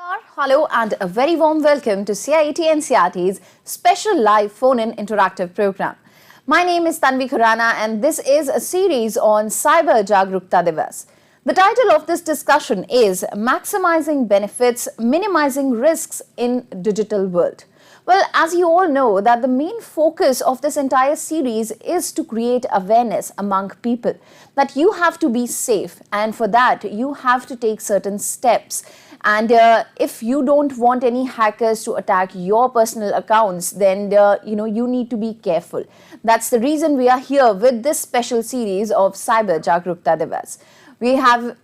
Hello and a very warm welcome to CIET NCERT's special live phone-in interactive program. My name is Tanvi Khurana and this is a series on Cyber Jaagrookta Diwas. The title of this discussion is Maximizing Benefits, Minimizing Risks in Digital World. Well, as you all know that the main focus of this entire series is to create awareness among people that you have to be safe, and for that you have to take certain steps. And if you don't want any hackers to attack your personal accounts, then you need to be careful. That's the reason we are here with this special series of Cyber Jaagrookta Diwas. We have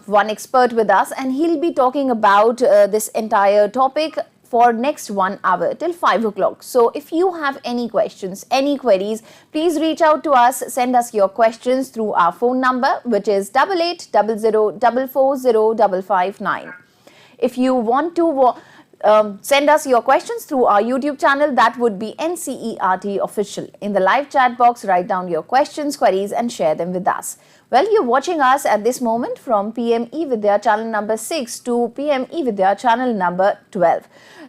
one expert with us and he'll be talking about this entire topic for next 1 hour till 5 o'clock. So if you have any questions, any queries, please reach out to us. Send us your questions through our phone number, which is 8800440559. If you want to send us your questions through our YouTube channel, that would be ncertofficial. In the live chat box, write down your questions, queries and share them with us. Well, you're watching us at this moment from PM eVidya channel number 6 to PM eVidya channel number 12.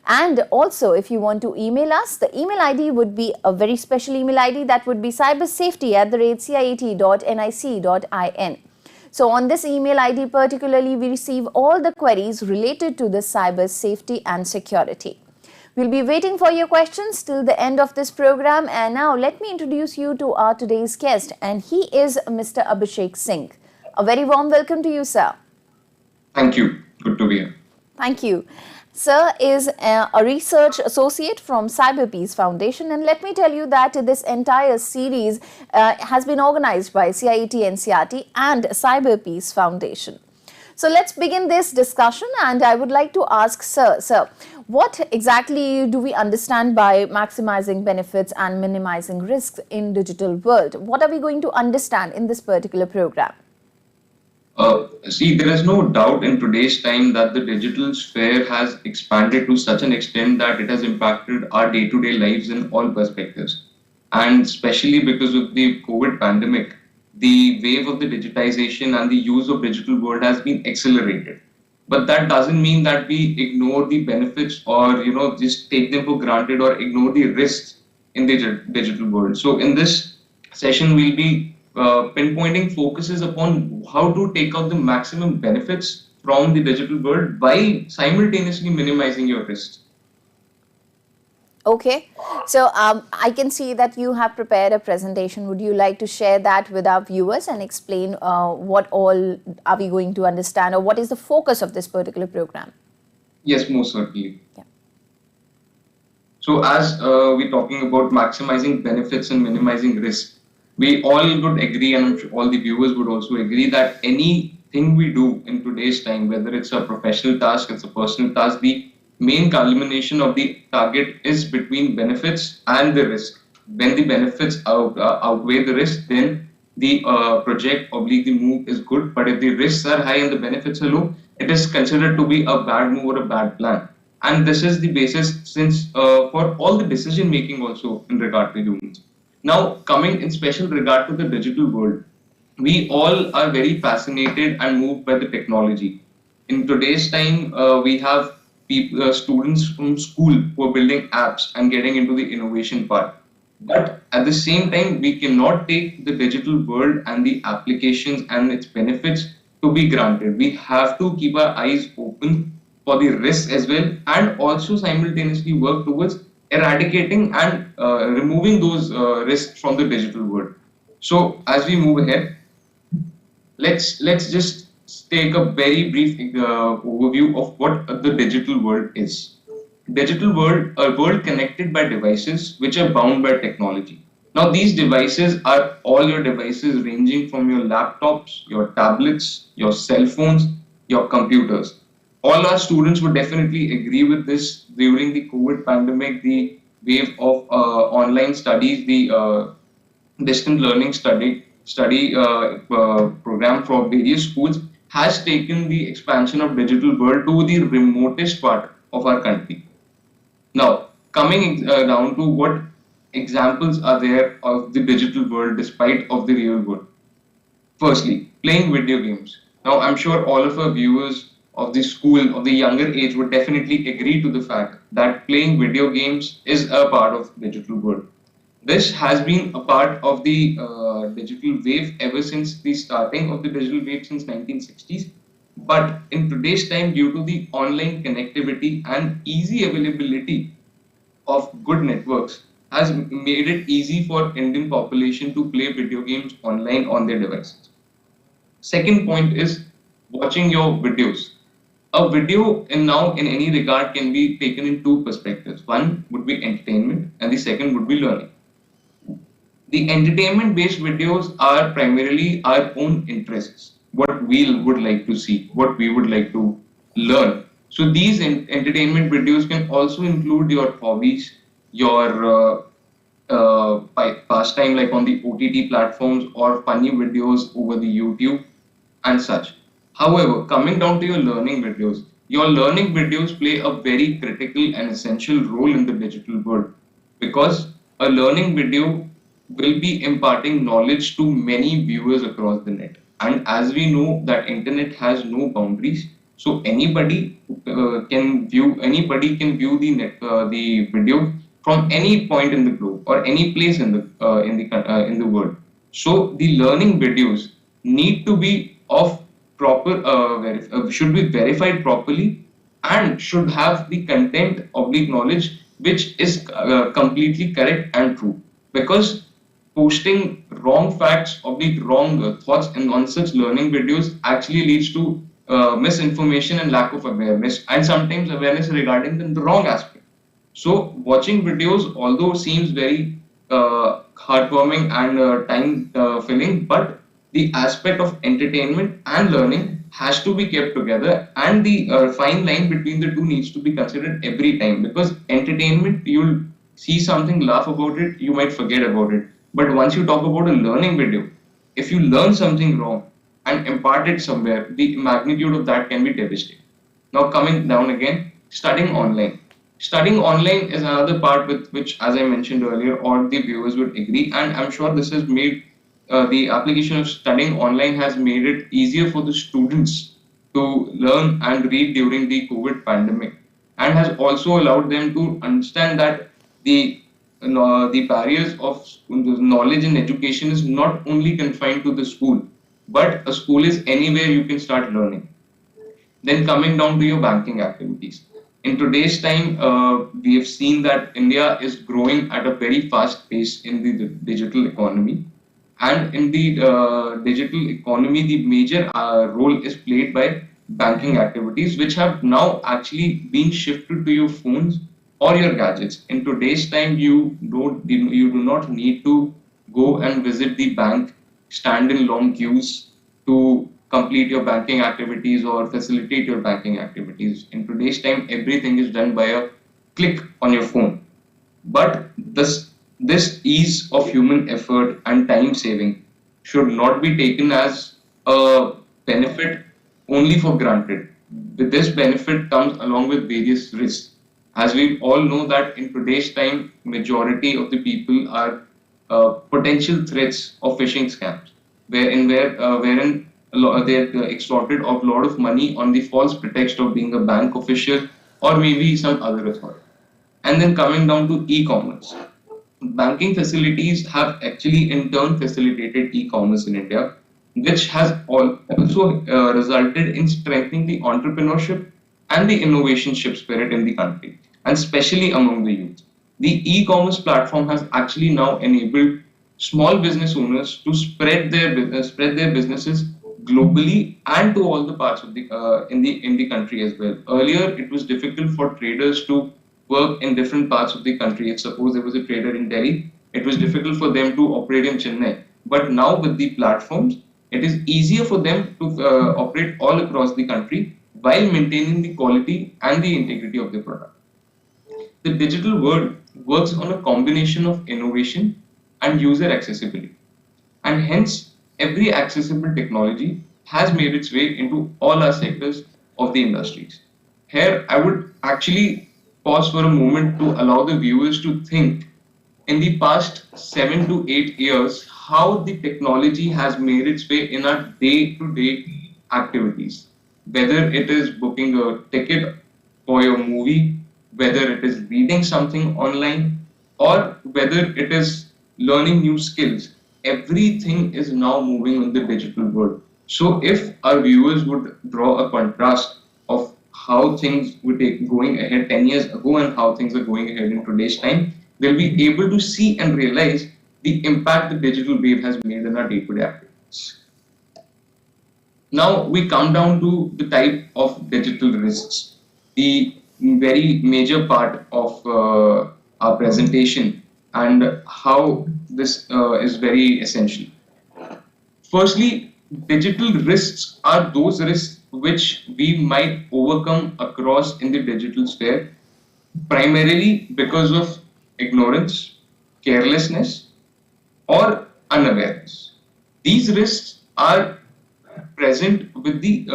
And also, if you want to email us, the email ID would be a very special email ID, that would be cybersafety@ciet.nic.in. So on this email ID particularly, we receive all the queries related to the cyber safety and security. We'll be waiting for your questions till the end of this program. And now let me introduce you to our today's guest, and he is Mr. Abhishek Singh. A very warm welcome to you, sir. Thank you. Good to be here. Thank you. Sir is a research associate from Cyber Peace Foundation, and let me tell you that this entire series has been organized by CIET NCERT and Cyber Peace Foundation. So let's begin this discussion, and I would like to ask Sir, what exactly do we understand by maximizing benefits and minimizing risks in digital world? What are we going to understand in this particular program? There is no doubt in today's time that the digital sphere has expanded to such an extent that it has impacted our day-to-day lives in all perspectives. And especially because of the COVID pandemic, the wave of the digitization and the use of digital world has been accelerated. But that doesn't mean that we ignore the benefits or, just take them for granted or ignore the risks in the digital world. So in this session, we'll be pinpointing focuses upon how to take out the maximum benefits from the digital world while simultaneously minimizing your risks. Okay, so I can see that you have prepared a presentation. Would you like to share that with our viewers and explain what all are we going to understand, or what is the focus of this particular program? Yes, most certainly. Yeah. So as we're talking about maximizing benefits and minimizing risk, we all would agree, and I'm sure all the viewers would also agree, that anything we do in today's time, whether it's a professional task, it's a personal task, the main culmination of the target is between benefits and the risk. When the benefits outweigh the risk, then the project or the move is good. But if the risks are high and the benefits are low, it is considered to be a bad move or a bad plan. And this is the basis since for all the decision making also in regard to humans. Now, coming in special regard to the digital world, we all are very fascinated and moved by the technology. In today's time, we have students from school who are building apps and getting into the innovation part. But at the same time, we cannot take the digital world and the applications and its benefits to be granted. We have to keep our eyes open for the risks as well, and also simultaneously work towards eradicating and removing those risks from the digital world. So as we move ahead, let's just take a very brief overview of what the digital world is. Digital world, a world connected by devices which are bound by technology. Now these devices are all your devices, ranging from your laptops, your tablets, your cell phones, your computers. All our students would definitely agree with this. During the COVID pandemic, the wave of online studies, the distant learning study program for various schools has taken the expansion of digital world to the remotest part of our country. Now, coming down to what examples are there of the digital world despite of the real world. Firstly, playing video games. Now, I'm sure all of our viewers of the school of the younger age would definitely agree to the fact that playing video games is a part of digital world. This has been a part of the digital wave ever since the starting of the digital wave since 1960s. But in today's time, due to the online connectivity and easy availability of good networks, has made it easy for Indian population to play video games online on their devices. Second point is watching your videos. A video in now in any regard can be taken in two perspectives. One would be entertainment and the second would be learning. The entertainment based videos are primarily our own interests, what we would like to see, what we would like to learn. So these entertainment videos can also include your hobbies, your pastime like on the OTT platforms or funny videos over the YouTube and such. However, coming down to your learning videos play a very critical and essential role in the digital world because a learning video will be imparting knowledge to many viewers across the net. And as we know that internet has no boundaries, so anybody can view the video from any point in the globe or any place in the world. So the learning videos need to be of should be verified properly and should have the content of the knowledge which is completely correct and true, because posting wrong facts or the wrong thoughts in on such learning videos actually leads to misinformation and lack of awareness, and sometimes awareness regarding the wrong aspect. So watching videos, although seems very heartwarming and time filling, but the aspect of entertainment and learning has to be kept together, and the fine line between the two needs to be considered every time, because entertainment, you'll see something, laugh about it, you might forget about it. But once you talk about a learning video, if you learn something wrong and impart it somewhere, the magnitude of that can be devastating. Now coming down again, studying online. Studying online is another part with which, as I mentioned earlier, all the viewers would agree, and I'm sure this has made the application of studying online has made it easier for the students to learn and read during the COVID pandemic, and has also allowed them to understand that the barriers of knowledge and education is not only confined to the school, but a school is anywhere you can start learning. Then coming down to your banking activities. In today's time, we have seen that India is growing at a very fast pace in the digital economy. And in the digital economy, the major role is played by banking activities, which have now actually been shifted to your phones or your gadgets. In today's time, you do not need to go and visit the bank, stand in long queues to complete your banking activities or facilitate your banking activities. In today's time, everything is done by a click on your phone. But this ease of human effort and time saving should not be taken as a benefit only for granted. This benefit comes along with various risks. As we all know that in today's time, majority of the people are potential threats of phishing scams, wherein they're extorted of a lot of money on the false pretext of being a bank official or maybe some other authority. And then coming down to e-commerce. Banking facilities have actually in turn facilitated e-commerce in India, which has also resulted in strengthening the entrepreneurship and the innovationship spirit in the country, and especially among the youth. The e-commerce platform has actually now enabled small business owners to spread their businesses globally and to all the parts of the in the country as well. Earlier, it was difficult for traders to work in different parts of the country. If suppose there was a trader in Delhi, it was difficult for them to operate in Chennai. But now with the platforms, it is easier for them to operate all across the country while maintaining the quality and the integrity of the product. The digital world works on a combination of innovation and user accessibility, and hence every accessible technology has made its way into all our sectors of the industries. Here, I would actually pause for a moment to allow the viewers to think in the past 7 to 8 years how the technology has made its way in our day-to-day activities. whether it is booking a ticket for your movie, whether it is reading something online, or whether it is learning new skills. Everything is now moving in the digital world. So if our viewers would draw a contrast of how things were going ahead 10 years ago and how things are going ahead in today's time, they'll be able to see and realize the impact the digital wave has made in our day-to-day activities. Now we come down to the type of digital risks, the very major part of our presentation and how this is very essential. Firstly, digital risks are those risks which we might overcome across in the digital sphere, primarily because of ignorance, carelessness, or unawareness. These risks are present with the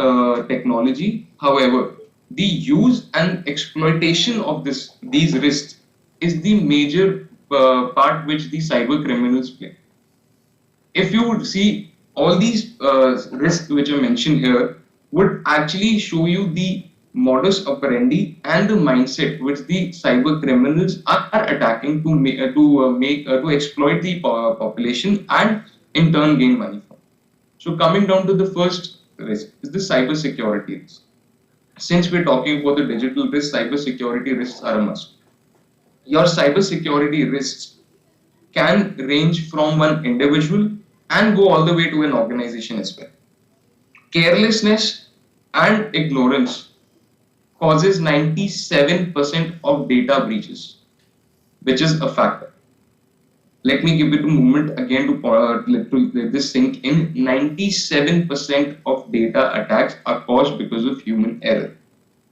technology. However, the use and exploitation of these risks is the major part which the cyber criminals play. If you would see all these risks which are mentioned here would actually show you the modus operandi and the mindset which the cyber criminals are attacking to exploit the population and in turn gain money from. So coming down to the first risk is the cyber security risk. Since we're talking about the digital risk, cyber security risks are a must. Your cyber security risks can range from one individual and go all the way to an organization as well. Carelessness and ignorance causes 97% of data breaches, which is a factor. Let me give it a moment again to let this sink in. 97% of data attacks are caused because of human error.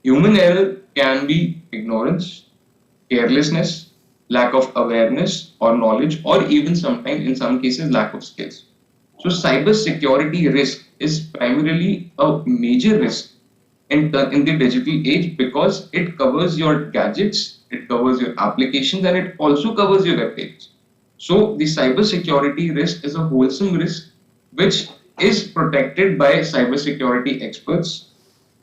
Human error can be ignorance, carelessness, lack of awareness or knowledge, or even sometimes in some cases lack of skills. So cyber security risk is primarily a major risk in the digital age because it covers your gadgets, it covers your applications, and it also covers your web pages. So the cyber security risk is a wholesome risk which is protected by cyber security experts,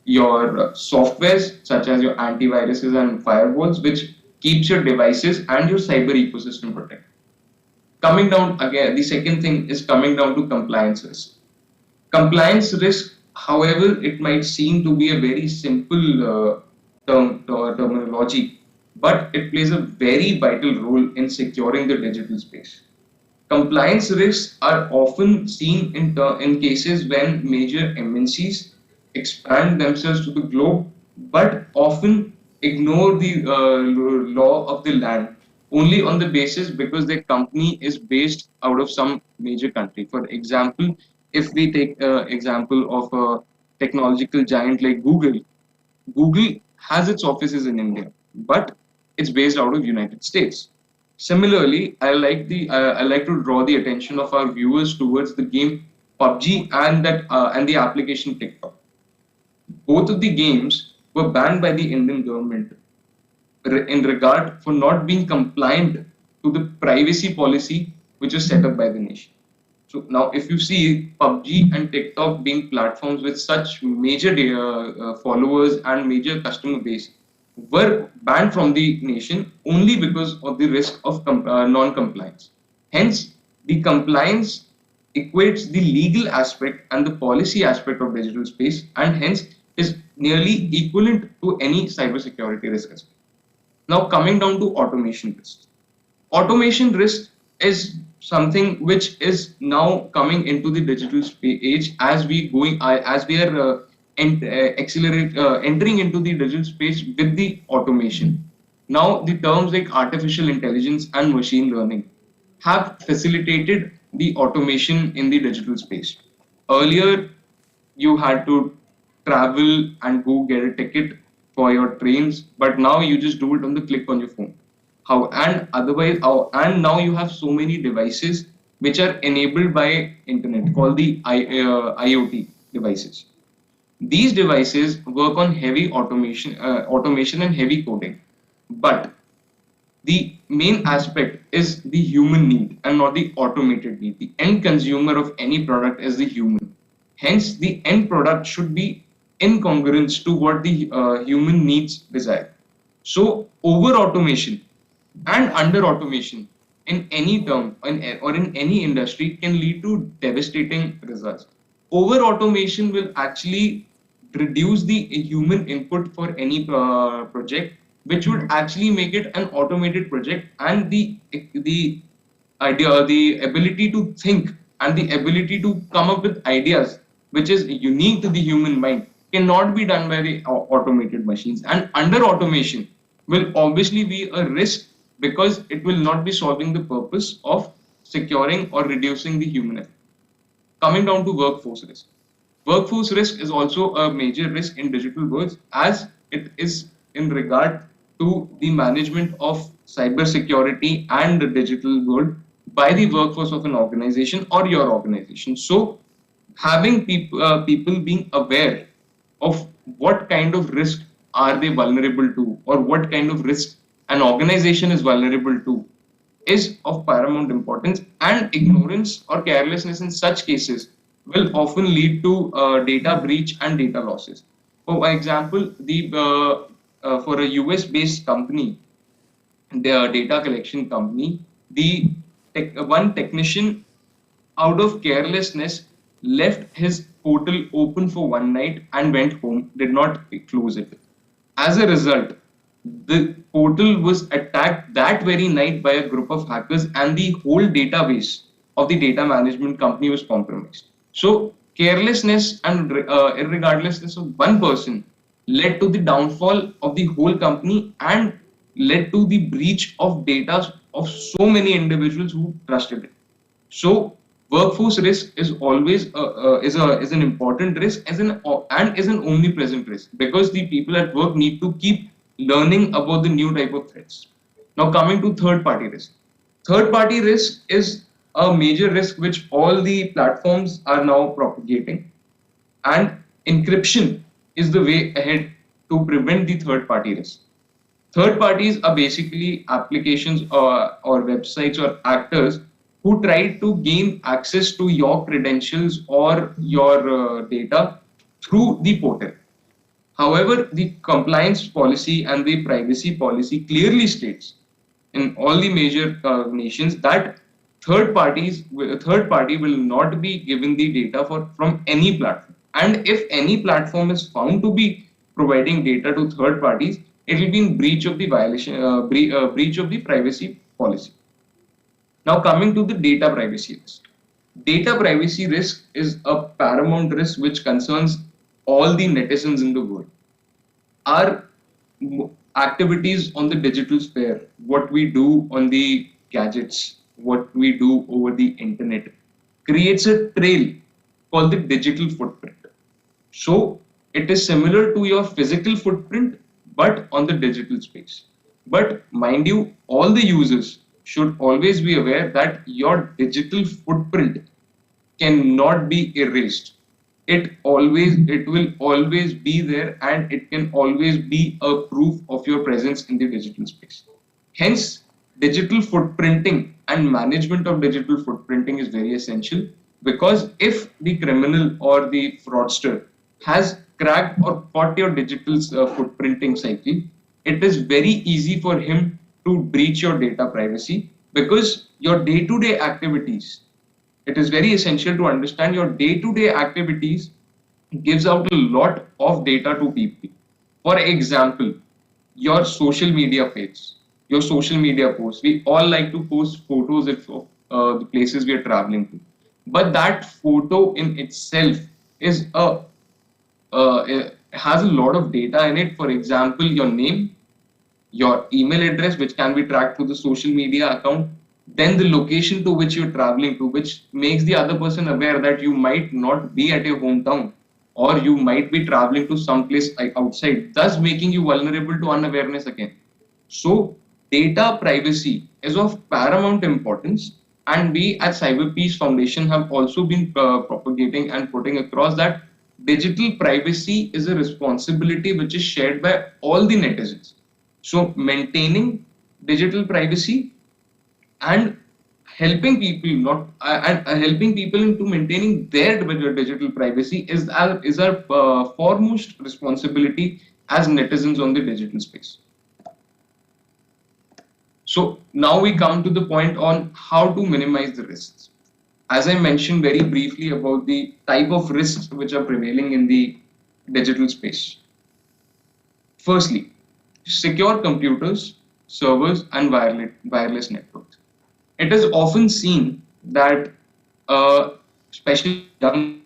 your softwares such as your antiviruses and firewalls, which keeps your devices and your cyber ecosystem protected. Coming down again, the second thing is coming down to compliance risk. Compliance risk, however, it might seem to be a very simple terminology, but it plays a very vital role in securing the digital space. Compliance risks are often seen in cases when major MNCs expand themselves to the globe, but often ignore the law of the land only on the basis because their company is based out of some major country. For example, if we take example of a technological giant like Google, Google has its offices in India, but it's based out of United States. Similarly, I like to draw the attention of our viewers towards the game PUBG and the application TikTok. Both of the games were banned by the Indian government in regard for not being compliant to the privacy policy which was set up by the nation. So now if you see PUBG and TikTok being platforms with such major followers and major customer base were banned from the nation only because of the risk of non-compliance. Hence, the compliance equates the legal aspect and the policy aspect of digital space and hence is nearly equivalent to any cybersecurity risk as well. Now coming down to automation risk. Automation risk is something which is now coming into the digital age as we are entering into the digital space with the automation. Now the terms like artificial intelligence and machine learning have facilitated the automation in the digital space. Earlier, you had to travel and go get a ticket for your trains, but now you just do it on the click on your phone. And now you have so many devices which are enabled by internet called the IoT devices. These devices work on heavy automation and heavy coding, but the main aspect is the human need and not the automated need. The end consumer of any product is the human. Hence, the end product should be incongruence to what the human needs desire. So over automation and under automation in any term or in any industry can lead to devastating results. Over automation will actually reduce the human input for any project, which would actually make it an automated project, and the idea, the ability to think and the ability to come up with ideas which is unique to the human mind cannot be done by the automated machines. And under automation will obviously be a risk because it will not be solving the purpose of securing or reducing the human effort. Coming down to workforce risk. Workforce risk is also a major risk in digital worlds, as it is in regard to the management of cyber security and the digital world by the workforce of an organization or your organization. So having people being aware of what kind of risk are they vulnerable to, or what kind of risk an organization is vulnerable to, is of paramount importance, and ignorance or carelessness in such cases will often lead to data breach and data losses. For example, for a US based company, the data collection company, one technician, out of carelessness, left his portal open for one night and went home, did not close it. As a result, the portal was attacked that very night by a group of hackers, and the whole database of the data management company was compromised. So, carelessness and irregardlessness of one person led to the downfall of the whole company and led to the breach of data of so many individuals who trusted it. So, workforce risk is always is an important risk and is an omnipresent risk, because the people at work need to keep learning about the new type of threats. Now coming to third party risk. Third party risk is a major risk which all the platforms are now propagating, and encryption is the way ahead to prevent the third party risk. Third parties are basically applications or websites or actors who try to gain access to your credentials or your data through the portal. However, the compliance policy and the privacy policy clearly states in all the major nations that third party will not be given the data from any platform. And if any platform is found to be providing data to third parties, it will be in breach of the breach of the privacy policy. Now coming to the data privacy risk. Data privacy risk is a paramount risk which concerns all the netizens in the world. Our activities on the digital sphere, what we do on the gadgets, what we do over the internet, creates a trail called the digital footprint. So it is similar to your physical footprint, but on the digital space. But mind you, all the users should always be aware that your digital footprint cannot be erased. It will always be there, and it can always be a proof of your presence in the digital space. Hence, digital footprinting and management of digital footprinting is very essential, because if the criminal or the fraudster has cracked or caught your digital footprinting cycle, it is very easy for him to breach your data privacy, because your day-to-day activities, it is very essential to understand your day-to-day activities gives out a lot of data to people. For example, your social media feeds, your social media posts. We all like to post photos of the places we are traveling to. But that photo in itself is has a lot of data in it. For example, your name, your email address, which can be tracked through the social media account, then the location to which you're traveling to, which makes the other person aware that you might not be at your hometown, or you might be traveling to some place outside, thus making you vulnerable to unawareness again. So data privacy is of paramount importance, and we at Cyber Peace Foundation have also been propagating and putting across that digital privacy is a responsibility which is shared by all the netizens. So maintaining digital privacy and helping people not and helping people into maintaining their digital privacy is our foremost responsibility as netizens on the digital space. So now we come to the point on how to minimize the risks. As I mentioned very briefly about the type of risks which are prevailing in the digital space. Firstly, secure computers, servers, and wireless networks. It is often seen that, especially young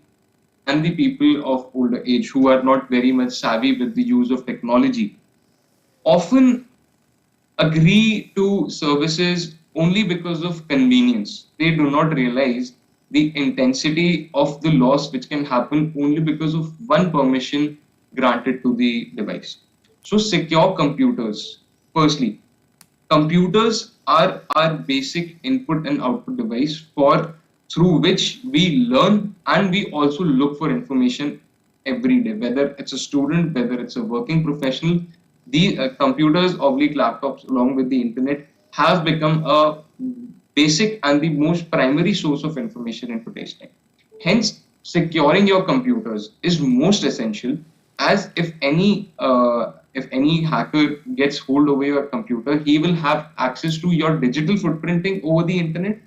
and the people of older age who are not very much savvy with the use of technology, often agree to services only because of convenience. They do not realize the intensity of the loss which can happen only because of one permission granted to the device. So secure computers. Firstly, computers are our basic input and output device for through which we learn and we also look for information every day, whether it's a student, whether it's a working professional. The computers oblique laptops along with the internet have become a basic and the most primary source of information in today's time. Hence, securing your computers is most essential, as if any hacker gets hold over your computer, he will have access to your digital footprinting over the internet,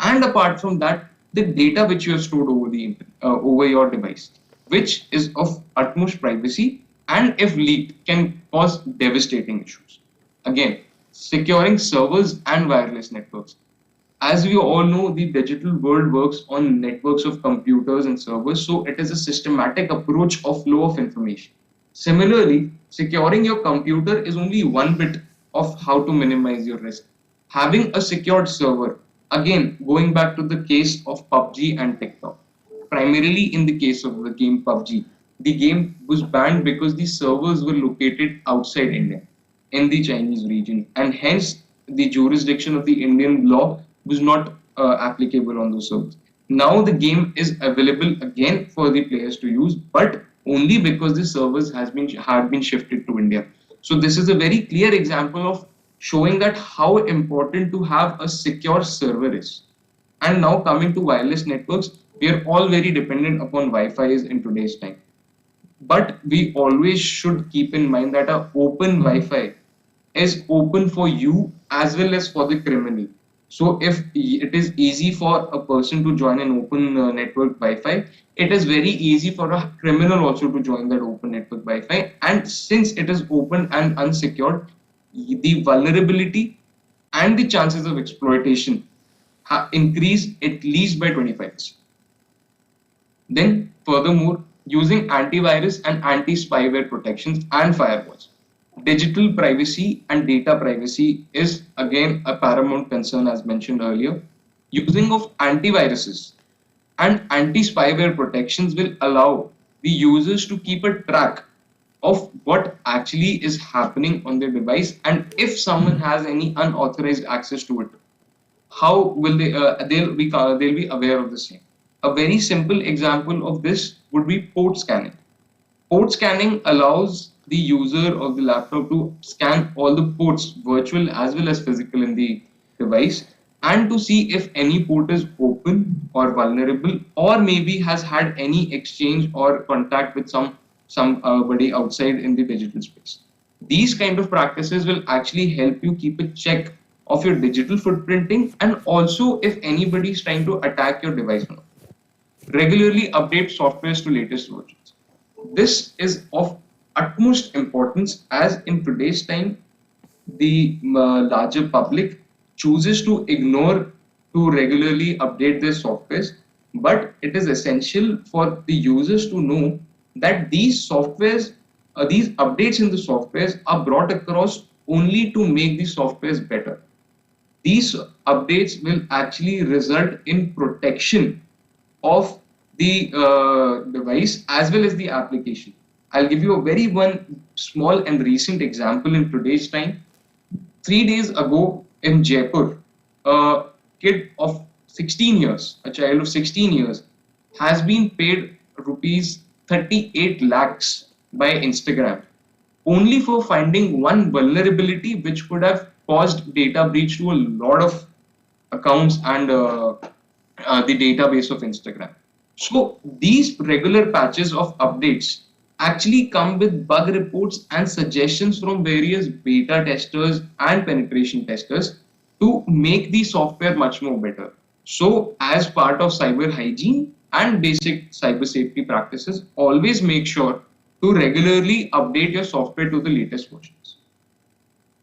and apart from that, the data which you have stored over the over your device, which is of utmost privacy, and if leaked, can cause devastating issues. Again, securing servers and wireless networks. As we all know, the digital world works on networks of computers and servers, so it is a systematic approach of flow of information. Similarly, securing your computer is only one bit of how to minimize your risk. Having a secured server, again, going back to the case of PUBG and TikTok, primarily in the case of the game PUBG, the game was banned because the servers were located outside India, in the Chinese region, and hence the jurisdiction of the Indian law was not applicable on those servers. Now the game is available again for the players to use, but only because the servers had been shifted to India. So this is a very clear example of showing that how important to have a secure server is. And now coming to wireless networks, we are all very dependent upon Wi-Fi in today's time. But we always should keep in mind that an open Wi-Fi is open for you as well as for the criminal. So if it is easy for a person to join an open network Wi-Fi, it is very easy for a criminal also to join that open network Wi-Fi. And since it is open and unsecured, the vulnerability and the chances of exploitation increase at least by 25%. Then furthermore, using antivirus and anti-spyware protections and firewalls. Digital privacy and data privacy is again a paramount concern, as mentioned earlier. Using of antiviruses and anti-spyware protections will allow the users to keep a track of what actually is happening on their device, and if someone has any unauthorized access to it, how will they'll be aware of the same. A very simple example of this would be port scanning. Port scanning allows the user of the laptop to scan all the ports, virtual as well as physical, in the device, and to see if any port is open or vulnerable, or maybe has had any exchange or contact with somebody outside in the digital space. These kind of practices will actually help you keep a check of your digital footprinting, and also if anybody is trying to attack your device or not. Regularly update softwares to latest versions. This is of utmost importance, as in today's time the larger public chooses to ignore to regularly update their softwares, but it is essential for the users to know that these softwares, these updates in the softwares are brought across only to make the softwares better. These updates will actually result in protection of the device as well as the application. I'll give you a very one small and recent example in today's time. 3 days ago in Jaipur, a kid of 16 years, a child of 16 years, has been paid rupees 38 lakhs by Instagram only for finding one vulnerability which could have caused data breach to a lot of accounts and the database of Instagram. So these regular patches of updates actually come with bug reports and suggestions from various beta testers and penetration testers to make the software much more better. So as part of cyber hygiene and basic cyber safety practices, always make sure to regularly update your software to the latest versions.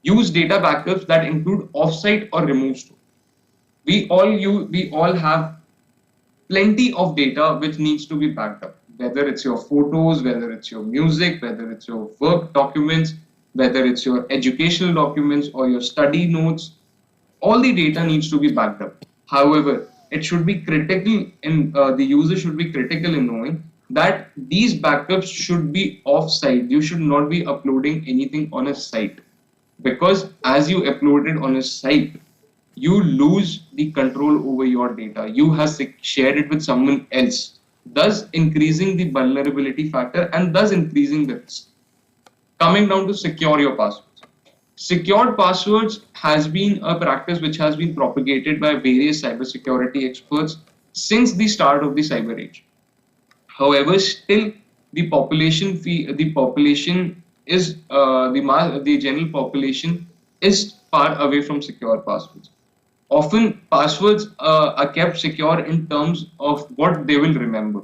Use data backups that include offsite or removed storage. We all have plenty of data which needs to be backed up, whether it's your photos, whether it's your music, whether it's your work documents, whether it's your educational documents or your study notes. All the data needs to be backed up. However, it should be critical in the user should be critical in knowing that these backups should be off-site. You should not be uploading anything on a site, because as you upload it on a site, you lose the control over your data. You have shared it with someone else, thus increasing the vulnerability factor and thus increasing the risk. Coming down to secure your passwords. Secured passwords has been a practice which has been propagated by various cybersecurity experts since the start of the cyber age. However, still the population is the general population is far away from secure passwords. Often, passwords are kept secure in terms of what they will remember,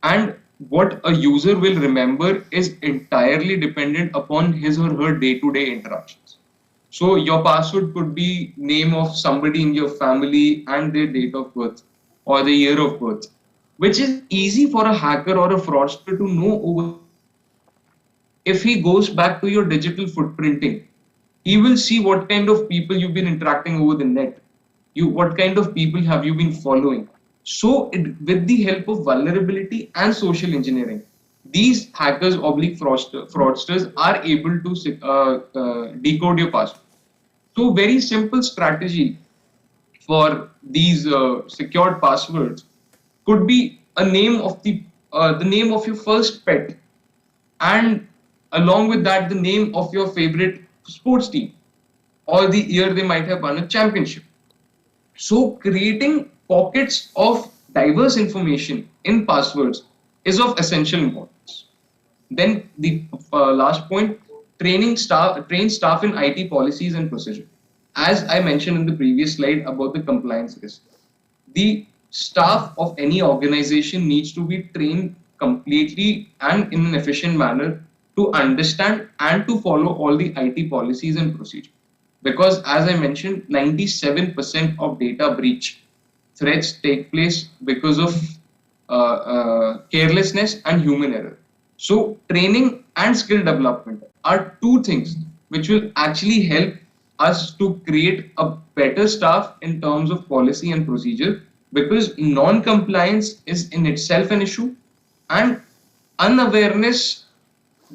and what a user will remember is entirely dependent upon his or her day-to-day interactions. So your password could be name of somebody in your family and their date of birth or the year of birth, which is easy for a hacker or a fraudster to know over. If he goes back to your digital footprinting, he will see what kind of people you've been interacting over the net. What kind of people have you been following? So with the help of vulnerability and social engineering, these hackers oblique fraudsters are able to decode your password. So very simple strategy for these secured passwords could be a name of the name of your first pet, and along with that the name of your favorite sports team or the year they might have won a championship. So creating pockets of diverse information in passwords is of essential importance. Then the last point, train staff in IT policies and procedure. As I mentioned in the previous slide about the compliance risk, the staff of any organization needs to be trained completely and in an efficient manner to understand and to follow all the IT policies and procedures. Because as I mentioned, 97% of data breach threats take place because of carelessness and human error. So training and skill development are two things which will actually help us to create a better staff in terms of policy and procedure, because non-compliance is in itself an issue, and unawareness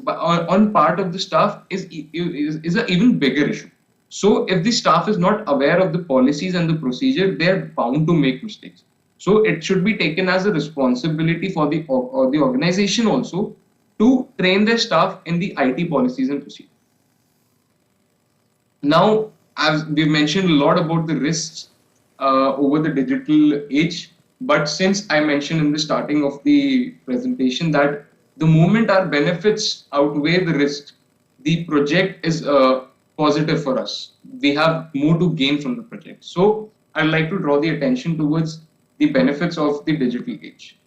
on part of the staff is an even bigger issue. So if the staff is not aware of the policies and the procedure, they are bound to make mistakes. So it should be taken as a responsibility for the organization also to train their staff in the IT policies and procedures. Now, as we've mentioned a lot about the risks over the digital age, but since I mentioned in the starting of the presentation that the moment our benefits outweigh the risks, the project is positive for us. We have more to gain from the project. So I'd like to draw the attention towards the benefits of the digital age.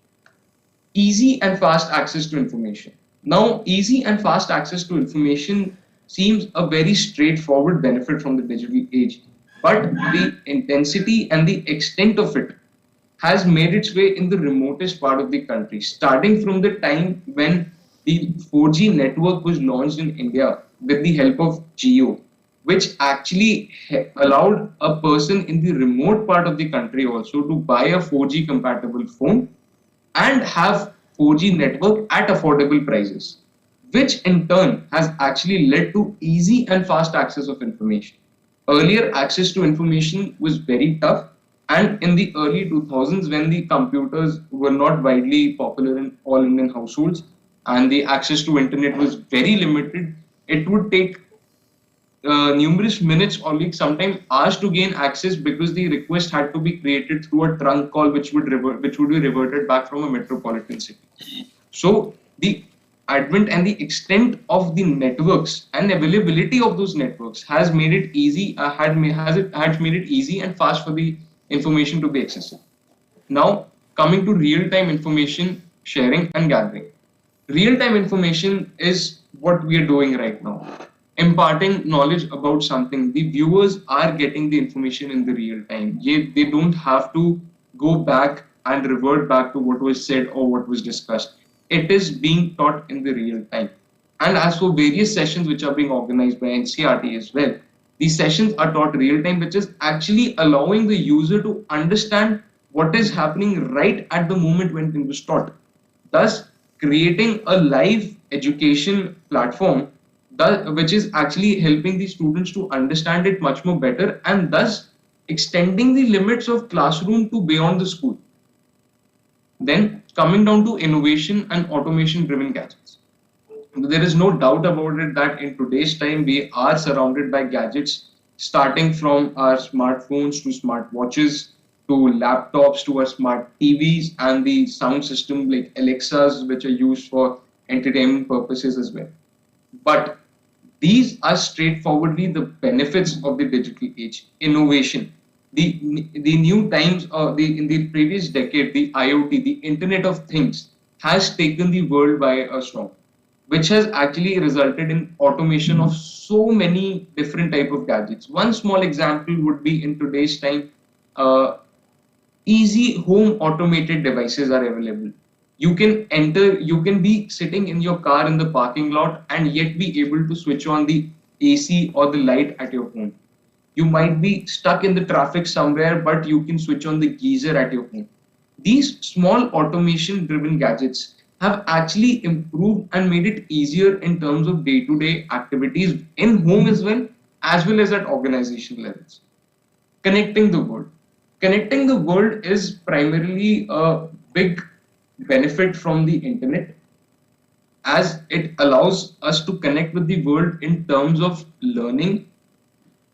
Easy and fast access to information. Now, easy and fast access to information seems a very straightforward benefit from the digital age, but the intensity and the extent of it has made its way in the remotest part of the country, starting from the time when the 4G network was launched in India with the help of Jio, which actually allowed a person in the remote part of the country also to buy a 4G compatible phone and have 4G network at affordable prices, which in turn has actually led to easy and fast access of information. Earlier, access to information was very tough, and in the early 2000s, when the computers were not widely popular in all Indian households and the access to internet was very limited, it would take numerous minutes or like sometimes hours to gain access because the request had to be created through a trunk call which would be reverted back from a metropolitan city. So the advent and the extent of the networks and availability of those networks has made it easy has made it easy and fast for the information to be accessible. Now coming to real-time information sharing and gathering. Real-time information is what we are doing right now. Imparting knowledge about something. The viewers are getting the information in the real time. They don't have to go back and revert back to what was said or what was discussed. It is being taught in the real time. And as for various sessions which are being organized by NCERT as well, these sessions are taught real time, which is actually allowing the user to understand what is happening right at the moment when it was taught, thus creating a live education platform which is actually helping the students to understand it much more better and thus extending the limits of classroom to beyond the school. Then coming down to innovation and automation driven gadgets. There is no doubt about it that in today's time we are surrounded by gadgets, starting from our smartphones to smartwatches to laptops to our smart TVs and the sound system like Alexas, which are used for entertainment purposes as well. But these are straightforwardly the benefits of the digital age. Innovation. The new times, in the previous decade, the IoT, the Internet of Things, has taken the world by a storm, which has actually resulted in automation of so many different type of gadgets. One small example would be in today's time, easy home automated devices are available. You can be sitting in your car in the parking lot and yet be able to switch on the AC or the light at your home. You might be stuck in the traffic somewhere, but you can switch on the geyser at your home. These small automation driven gadgets have actually improved and made it easier in terms of day-to-day activities in home as well as at organization levels. Connecting the world. Connecting the world is primarily a big benefit from the internet, as it allows us to connect with the world in terms of learning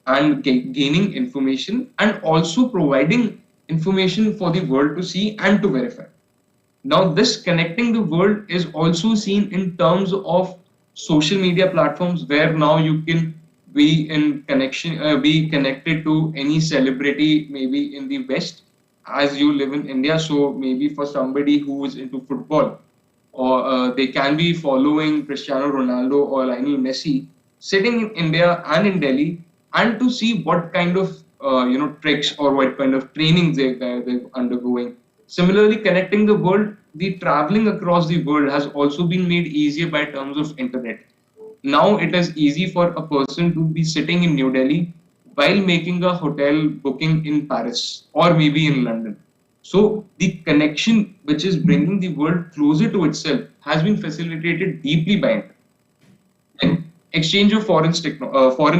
and gaining information and also providing information for the world to see and to verify. Now, this connecting the world is also seen in terms of social media platforms where now you can be in connection, be connected to any celebrity, maybe in the West, as you live in India. So maybe for somebody who is into football, or they can be following Cristiano Ronaldo or Lionel Messi, sitting in India and in Delhi, and to see what kind of tricks or what kind of training they're undergoing. Similarly, connecting the world, the traveling across the world has also been made easier by terms of internet. Now it is easy for a person to be sitting in New Delhi while making a hotel booking in Paris or maybe in London. So the connection which is bringing the world closer to itself has been facilitated deeply by internet. And exchange of foreign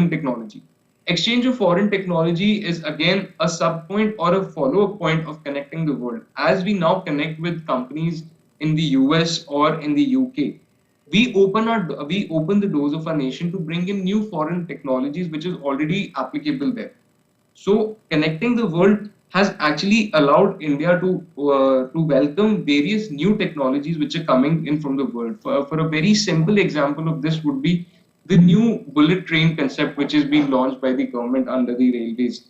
technology. Exchange of foreign technology is again a sub-point or a follow-up point of connecting the world. As we now connect with companies in the US or in the UK, we open the doors of our nation to bring in new foreign technologies which is already applicable there. So connecting the world has actually allowed India to welcome various new technologies which are coming in from the world. For a very simple example of this would be the new bullet train concept which is being launched by the government under the railways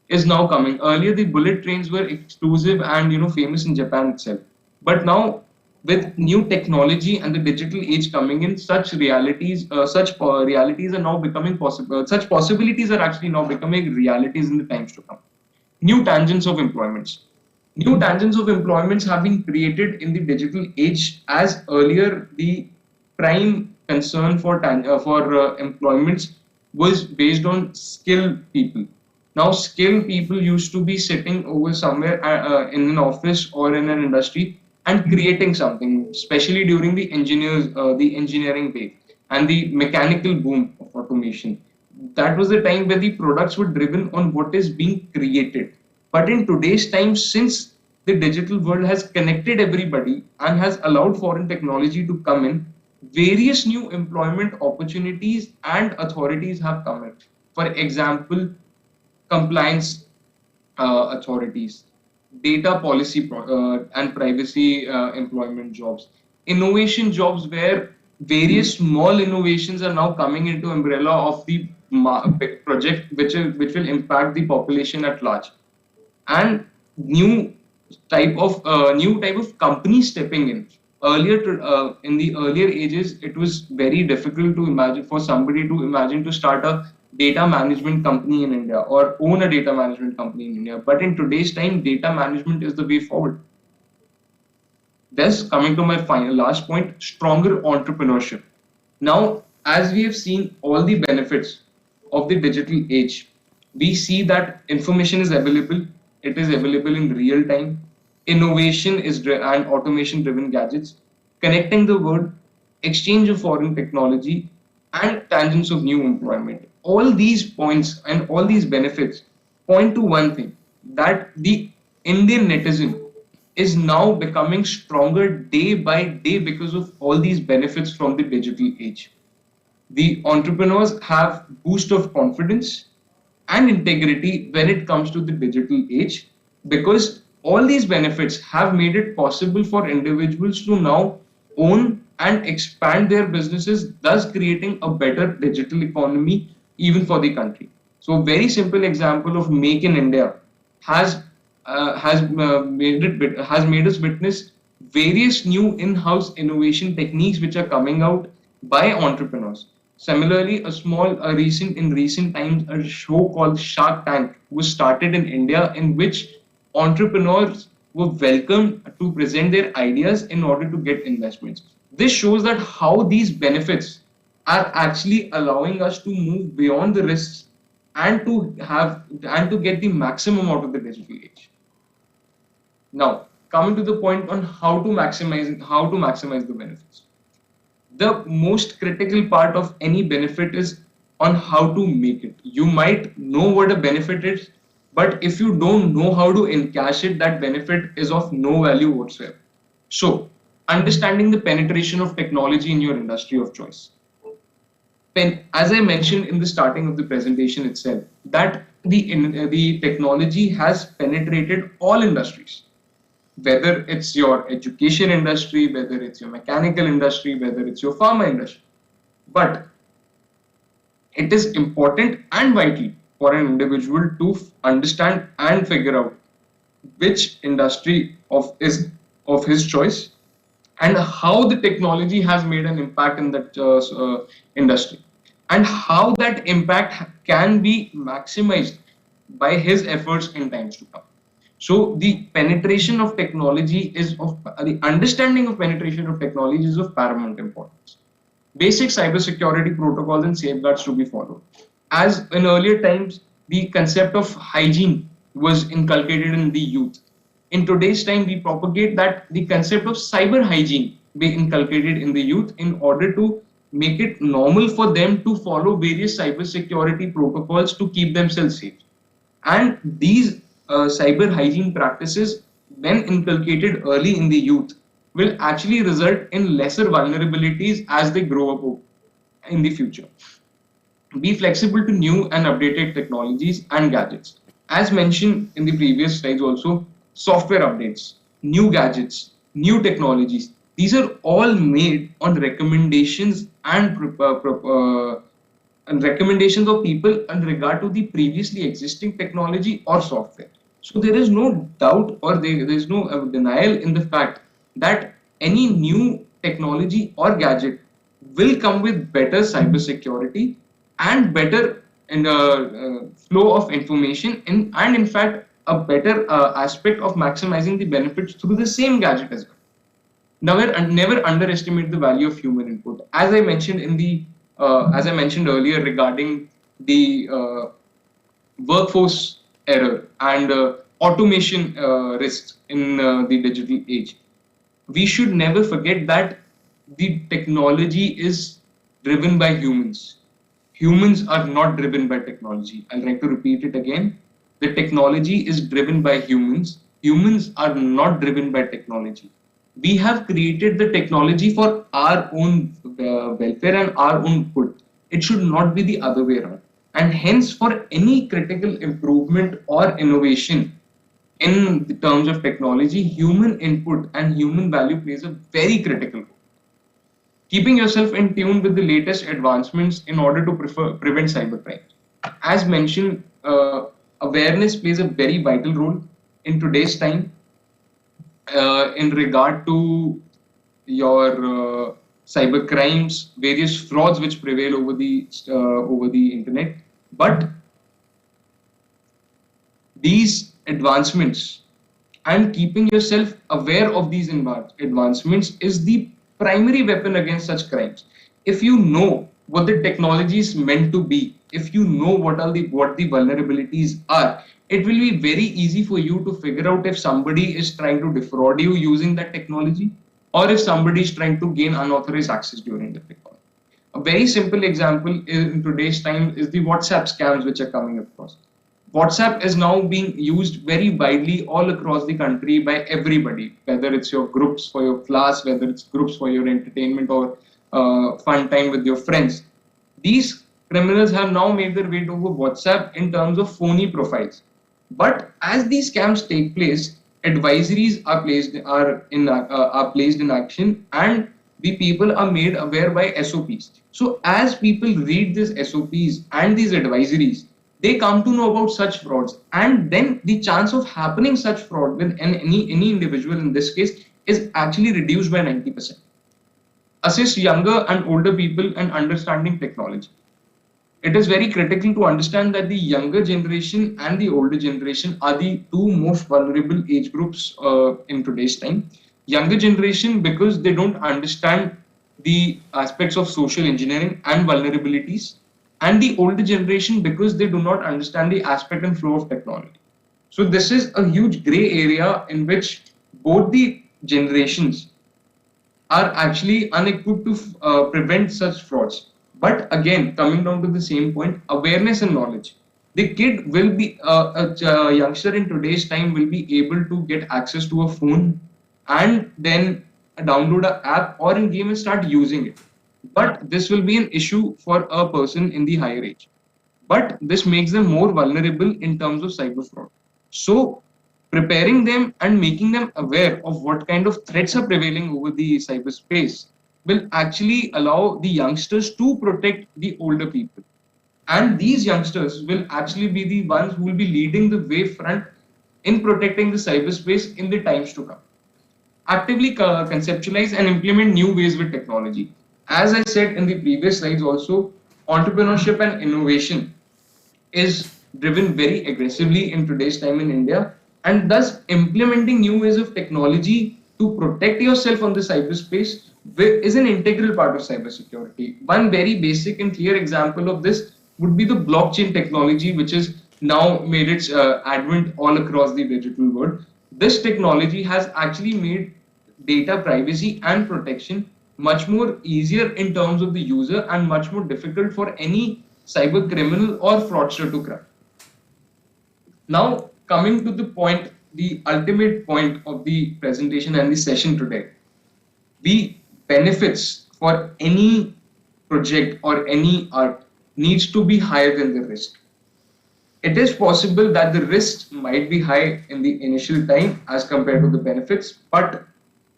is now coming. Earlier the bullet trains were exclusive and famous in Japan itself. But now with new technology and the digital age coming in, such realities are now becoming possible. Such possibilities are actually now becoming realities in the times to come. New tangents of employments. New tangents of employments have been created in the digital age, as earlier the prime concern for employments was based on skilled people. Now, skilled people used to be sitting over somewhere in an office or in an industry and creating something, especially during the engineering wave and the mechanical boom of automation. That was the time where the products were driven on what is being created. But in today's time, since the digital world has connected everybody and has allowed foreign technology to come in, various new employment opportunities and authorities have come in. For example, compliance authorities, data policy and privacy employment jobs, innovation jobs where various small innovations are now coming into umbrella of the big project which will impact the population at large, and new type of company stepping in. In the earlier ages, it was very difficult to imagine for somebody to imagine to start a data management company in India or own a data management company in India. But in today's time, data management is the way forward. Thus, coming to my final last point, stronger entrepreneurship. Now, as we have seen all the benefits of the digital age, we see that information is available, it is available in real time, innovation and automation driven gadgets, connecting the world, exchange of foreign technology, and tangents of new employment. All these points and all these benefits point to one thing, that the Indian netizen is now becoming stronger day by day because of all these benefits from the digital age. The entrepreneurs have boost of confidence and integrity when it comes to the digital age, because all these benefits have made it possible for individuals to now own and expand their businesses, thus creating a better digital economy even for the country. So, very simple example of Make in India has has made us witness various new in-house innovation techniques which are coming out by entrepreneurs. Similarly, in recent times, a show called Shark Tank was started in India, in which entrepreneurs were welcomed to present their ideas in order to get investments. This shows that how these benefits are actually allowing us to move beyond the risks and to get the maximum out of the digital age. Now, coming to the point on how to maximize the benefits. The most critical part of any benefit is on how to make it. You might know what a benefit is, but if you don't know how to encash it, that benefit is of no value whatsoever. So, understanding the penetration of technology in your industry of choice. As I mentioned in the starting of the presentation itself, that the technology has penetrated all industries, whether it's your education industry, whether it's your mechanical industry, whether it's your pharma industry. But it is important and vital for an individual to understand and figure out which industry of his choice and how the technology has made an impact in that industry, and how that impact can be maximized by his efforts in times to come. So the penetration of technology the understanding of penetration of technology is of paramount importance. Basic cybersecurity protocols and safeguards to be followed. As in earlier times, the concept of hygiene was inculcated in the youth. In today's time, we propagate that the concept of cyber hygiene be inculcated in the youth in order to make it normal for them to follow various cybersecurity protocols to keep themselves safe. And these cyber hygiene practices, when inculcated early in the youth, will actually result in lesser vulnerabilities as they grow up in the future. Be flexible to new and updated technologies and gadgets. As mentioned in the previous slides also, software updates, new gadgets, new technologies, these are all made on recommendations and recommendations of people in regard to the previously existing technology or software. So there is no doubt or there is no denial in the fact that any new technology or gadget will come with better cybersecurity and better flow of information and in fact a better aspect of maximizing the benefits through the same gadget as well. Never underestimate the value of human input. As I mentioned earlier regarding the workforce error and automation risks in the digital age, we should never forget that the technology is driven by humans. Humans are not driven by technology. I'd like to repeat it again. The technology is driven by humans. Humans are not driven by technology. We have created the technology for our own welfare and our own good. It should not be the other way around. And hence, for any critical improvement or innovation in the terms of technology, human input and human value plays a very critical role. Keeping yourself in tune with the latest advancements in order to prevent cybercrime. As mentioned, awareness plays a very vital role in today's time in regard to your cyber crimes, various frauds which prevail over the internet. But these advancements and keeping yourself aware of these advancements is the primary weapon against such crimes. If you know what the technology is meant to be, if you know what the vulnerabilities are, it will be very easy for you to figure out if somebody is trying to defraud you using that technology, or if somebody is trying to gain unauthorized access during the technology. A very simple example in today's time is the WhatsApp scams which are coming across. WhatsApp is now being used very widely all across the country by everybody, whether it's your groups for your class, whether it's groups for your entertainment or fun time with your friends. These criminals have now made their way over WhatsApp in terms of phony profiles. But as these scams take place, advisories are placed in action, and the people are made aware by SOPs. So as people read these SOPs and these advisories, they come to know about such frauds, and then the chance of happening such fraud with any individual in this case is actually reduced by 90%. Assist younger and older people in understanding technology. It is very critical to understand that the younger generation and the older generation are the two most vulnerable age groups in today's time. Younger generation, because they don't understand the aspects of social engineering and vulnerabilities, and the older generation because they do not understand the aspect and flow of technology. So this is a huge gray area in which both the generations are actually unequipped to prevent such frauds. But again, coming down to the same point, awareness and knowledge. The kid will be, a youngster in today's time will be able to get access to a phone and then download an app or in game and start using it. But this will be an issue for a person in the higher age. But this makes them more vulnerable in terms of cyber fraud. So preparing them and making them aware of what kind of threats are prevailing over the cyberspace will actually allow the youngsters to protect the older people. And these youngsters will actually be the ones who will be leading the way front in protecting the cyberspace in the times to come. Actively conceptualize and implement new ways with technology. As I said in the previous slides also, entrepreneurship and innovation is driven very aggressively in today's time in India, and thus implementing new ways of technology to protect yourself on the cyberspace is an integral part of cybersecurity. One very basic and clear example of this would be the blockchain technology, which is now made its advent all across the digital world. This technology has actually made data privacy and protection much more easier in terms of the user and much more difficult for any cyber criminal or fraudster to crack. Now, coming to the point, the ultimate point of the presentation and the session today, the benefits for any project or any art needs to be higher than the risk. It is possible that the risks might be high in the initial time as compared to the benefits, but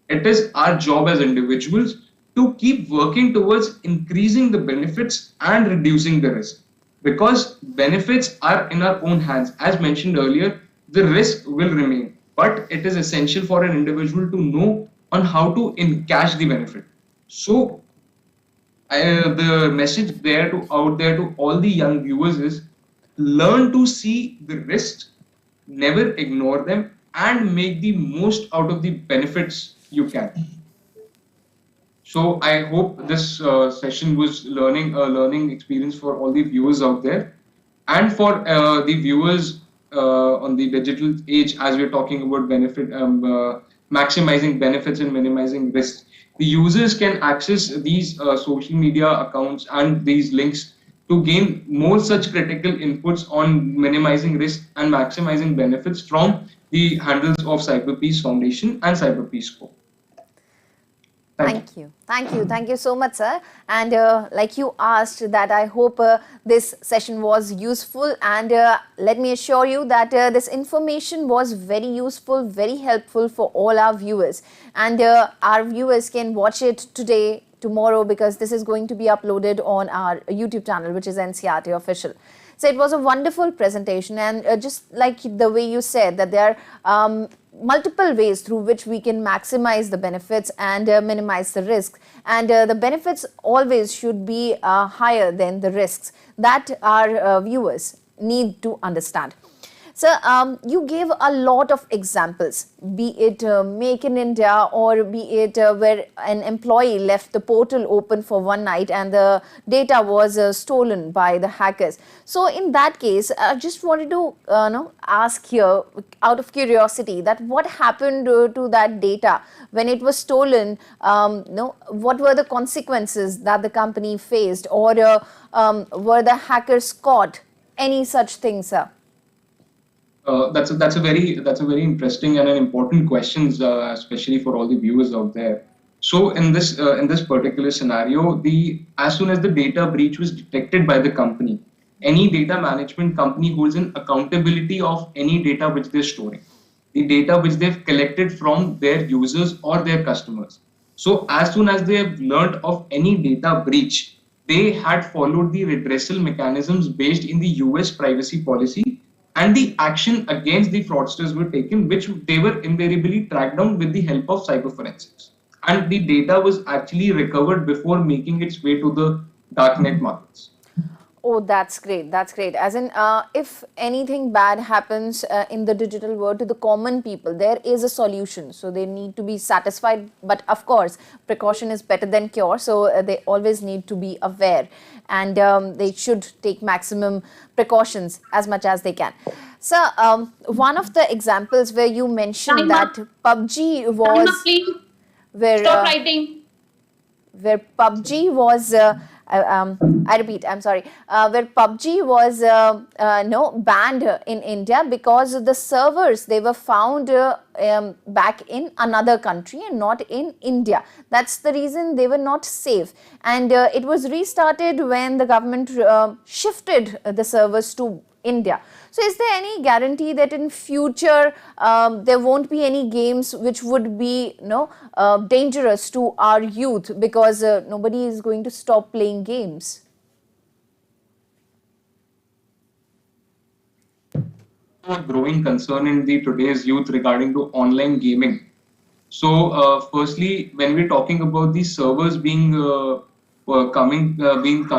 it is our job as individuals to keep working towards increasing the benefits and reducing the risk. Because benefits are in our own hands. As mentioned earlier, the risk will remain, but it is essential for an individual to know on how to encash the benefit. So the message out there to all the young viewers is learn to see the risks, never ignore them, and make the most out of the benefits you can. So I hope this session was learning experience for all the viewers out there, and for the viewers on the digital age, as we're talking about maximizing benefits and minimizing risks. The users can access these social media accounts and these links to gain more such critical inputs on minimizing risk and maximizing benefits from the handles of Cyber Peace Foundation and Cyber Peace Co. Thank you. Thank you so much, sir. And like you asked, that I hope this session was useful, and let me assure you that this information was very useful, very helpful for all our viewers. And our viewers can watch it today, tomorrow, because this is going to be uploaded on our YouTube channel, which is NCRT Official. So it was a wonderful presentation, and just like the way you said, that there are multiple ways through which we can maximize the benefits and minimize the risks, and the benefits always should be higher than the risks that our viewers need to understand. So you gave a lot of examples, be it Make in India, or be it where an employee left the portal open for one night and the data was stolen by the hackers. So in that case, I just wanted to ask here, out of curiosity, that what happened to that data when it was stolen? What were the consequences that the company faced, or were the hackers caught? Any such things, sir? That's a very interesting and an important question, especially for all the viewers out there. So in this particular scenario, as soon as the data breach was detected by the company, any data management company holds an accountability of any data which they're storing, the data which they've collected from their users or their customers. So as soon as they have learned of any data breach, they had followed the redressal mechanisms based in the US privacy policy, and the action against the fraudsters were taken, which they were invariably tracked down with the help of cyber forensics. And the data was actually recovered before making its way to the darknet markets. Oh, that's great. That's great. As in, if anything bad happens in the digital world to the common people, there is a solution. So they need to be satisfied. But of course, precaution is better than cure. So they always need to be aware, and they should take maximum precautions as much as they can. So one of the examples where you mentioned that PUBG was... Where, Stop writing. Where PUBG was... I repeat, I'm sorry, where PUBG was banned in India because the servers, they were found back in another country and not in India. That's the reason they were not safe. And it was restarted when the government shifted the servers to India. So is there any guarantee that in future there won't be any games which would be dangerous to our youth, because nobody is going to stop playing games? A growing concern in the today's youth regarding to online gaming. So firstly, when we're talking about the servers being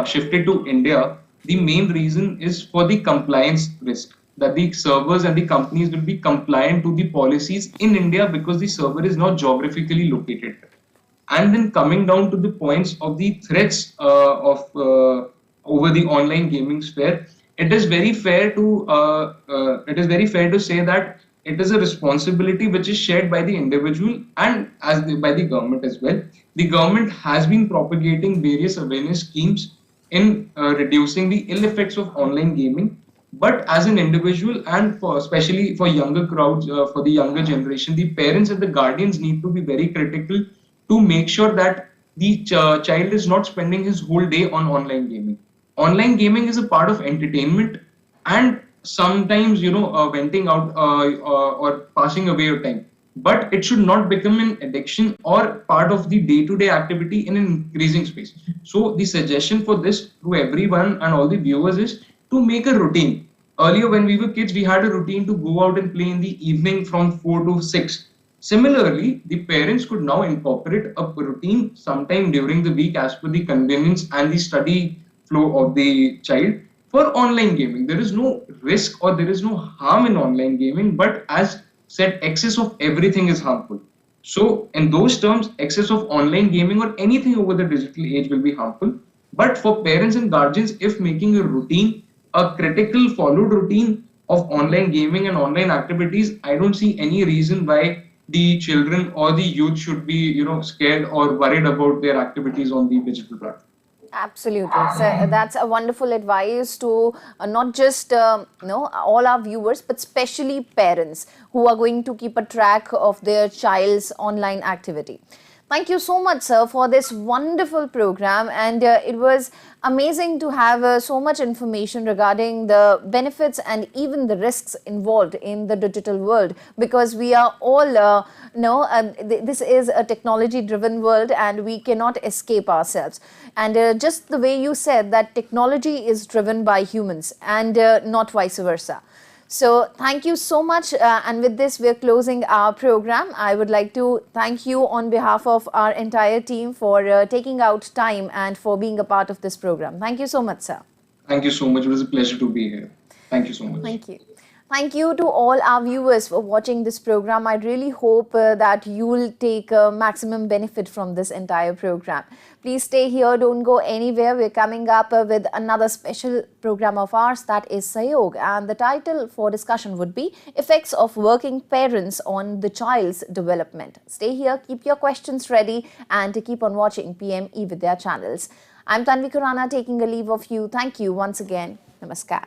shifted to India, the main reason is for the compliance risk, that the servers and the companies will be compliant to the policies in India because the server is not geographically located. And then coming down to the points of the threats over the online gaming sphere, it is very fair to say that it is a responsibility which is shared by the individual and by the government as well. The government has been propagating various awareness schemes in reducing the ill effects of online gaming. But as an individual, and especially for younger crowds, for the younger generation, the parents and the guardians need to be very critical to make sure that the child is not spending his whole day on online gaming. Online gaming is a part of entertainment and sometimes, venting out or passing away your time. But it should not become an addiction or part of the day-to-day activity in an increasing space. So the suggestion for this to everyone and all the viewers is to make a routine. Earlier when we were kids, we had a routine to go out and play in the evening from 4 to 6. Similarly, the parents could now incorporate a routine sometime during the week as per the convenience and the study flow of the child for online gaming. There is no risk or there is no harm in online gaming, but as said, excess of everything is harmful. So in those terms, excess of online gaming or anything over the digital age will be harmful. But for parents and guardians, if making a routine, a critical followed routine of online gaming and online activities, I don't see any reason why the children or the youth should be, scared or worried about their activities on the digital platform. Absolutely. So that's a wonderful advice to not just all our viewers, but especially parents who are going to keep a track of their child's online activity. Thank you so much, sir, for this wonderful program. And it was amazing to have so much information regarding the benefits and even the risks involved in the digital world, because we are all this is a technology driven world and we cannot escape ourselves. And just the way you said that technology is driven by humans and not vice versa. So thank you so much, and with this we're closing our program. I would like to thank you on behalf of our entire team for taking out time and for being a part of this program. Thank you so much, sir. Thank you so much. It was a pleasure to be here. Thank you so much. Thank you. Thank you to all our viewers for watching this program. I really hope that you will take maximum benefit from this entire program. Please stay here, don't go anywhere. We're coming up with another special program of ours, that is Sahyog, and the title for discussion would be Effects of Working Parents on the Child's Development. Stay here, keep your questions ready, and keep on watching PM eVidya channels. I'm Tanvi Khurana taking a leave of you. Thank you once again. Namaskar.